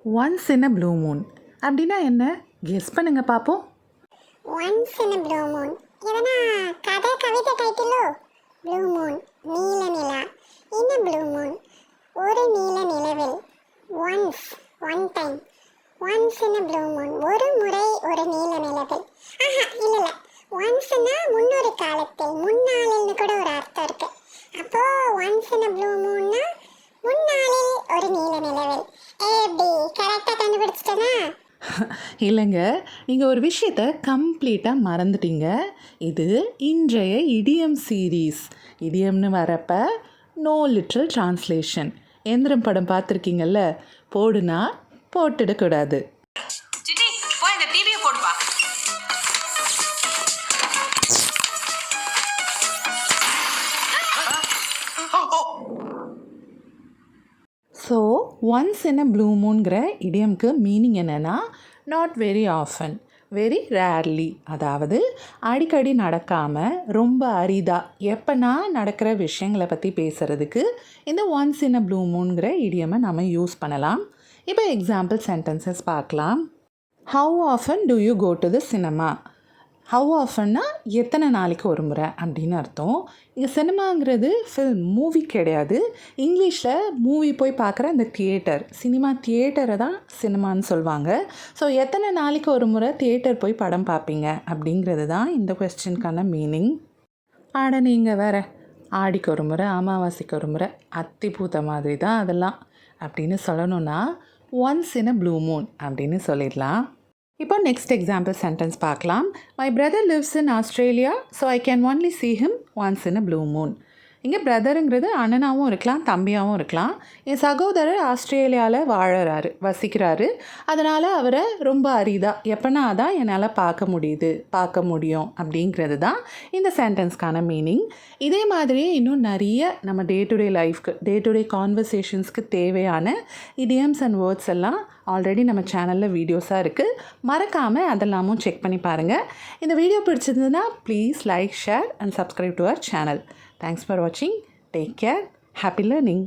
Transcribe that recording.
Once in a blue Moon அப்படின்னா என்ன? Guess பண்ணுங்க பார்ப்போம். Once in a blue Moon எதனா கதை கவிதை டைட்டிலோ? ப்ளூ மூன் நீல நிலா. இன் அ ப்ளூ மூன் ஒரு நீல நிலவில். Once one time. Once in a blue Moon ஒரு முறை ஒரு நீல நிலவில். இல்லை ஒன்ஸ்னா முன்னொரு காலத்தில், முன்னாளில்னு கூட ஒரு அர்த்தம் இருக்கு. அப்போ ஒன்ஸ் இன் அ ப்ளூ மூன்னா முன்னாளில் ஒரு நீல நிலவில். எப்படி கரெக்டாக கண்டுபிடிச்சிட்டனா? இல்லைங்க, நீங்கள் ஒரு விஷயத்தை கம்ப்ளீட்டாக மறந்துட்டீங்க. இது இன்றைய இடியம் சீரீஸ். இடியம்னு வரப்போ நோ லிட்ரல் டிரான்ஸ்லேஷன். எந்திரம் படம் பார்த்துருக்கீங்கல்ல, போடுனா போட்டுடக்கூடாது. So once in a blue மூன்கிற இடியம்க்கு மீனிங் என்னென்னா not very often, very rarely. அதாவது அடிக்கடி நடக்காமல் ரொம்ப அரிதாக எப்போனா நடக்கிற விஷயங்களை பற்றி பேசுகிறதுக்கு இந்த ஒன்ஸ் இன் அ ப்ளூ மூன்கிற இடியமை நம்ம யூஸ் பண்ணலாம். இப்போ எக்ஸாம்பிள் சென்டென்சஸ் பார்க்கலாம். How often do you go to the cinema? How ஆஃபன்னா எத்தனை நாளைக்கு ஒரு முறை அப்படின்னு அர்த்தம். இங்கே சினிமாங்கிறது ஃபில்ம், மூவி கிடையாது. இங்கிலீஷில் மூவி போய் பார்க்குற அந்த தியேட்டர், சினிமா தியேட்டரை தான் சினிமான்னு சொல்லுவாங்க. ஸோ எத்தனை நாளைக்கு ஒரு முறை தியேட்டர் போய் படம் பார்ப்பீங்க அப்படிங்கிறது தான் இந்த கொஸ்டினுக்கான மீனிங். ஆட நீங்கள் வேறு ஆடிக்கு ஒரு முறை, அமாவாசைக்கு ஒரு முறை, அத்தி பூத்த மாதிரி தான் அதெல்லாம் அப்படின்னு சொல்லணுன்னா once in a blue Moon அப்படின்னு சொல்லிடலாம். இப்போ நெக்ஸ்ட் எக்ஸாம்பிள் சென்டென்ஸ் பார்க்கலாம். My brother lives in Australia, so I can only see him once in a blue moon. இங்கே பிரதருங்கிறது அண்ணனாகவும் இருக்கலாம், தம்பியாகவும் இருக்கலாம். என் சகோதரர் ஆஸ்திரேலியாவில் வசிக்கிறாரு. அதனால் அவரை ரொம்ப அரிதாக எப்போனா தான் என்னால் பார்க்க முடியும் அப்படிங்கிறது தான் இந்த சென்டென்ஸ்க்கான மீனிங். இதே மாதிரியே இன்னும் நிறைய நம்ம டே டு டே கான்வர்சேஷன்ஸ்க்கு தேவையான இடியம்ஸ் அண்ட் வேர்ட்ஸ் எல்லாம் ஆல்ரெடி நம்ம சேனலில் வீடியோஸாக இருக்குது. மறக்காமல் அதெல்லாமும் செக் பண்ணி பாருங்கள். இந்த வீடியோ பிடிச்சிருந்ததுன்னா please like, share and subscribe to our channel. Thanks for watching. Take care. Happy learning.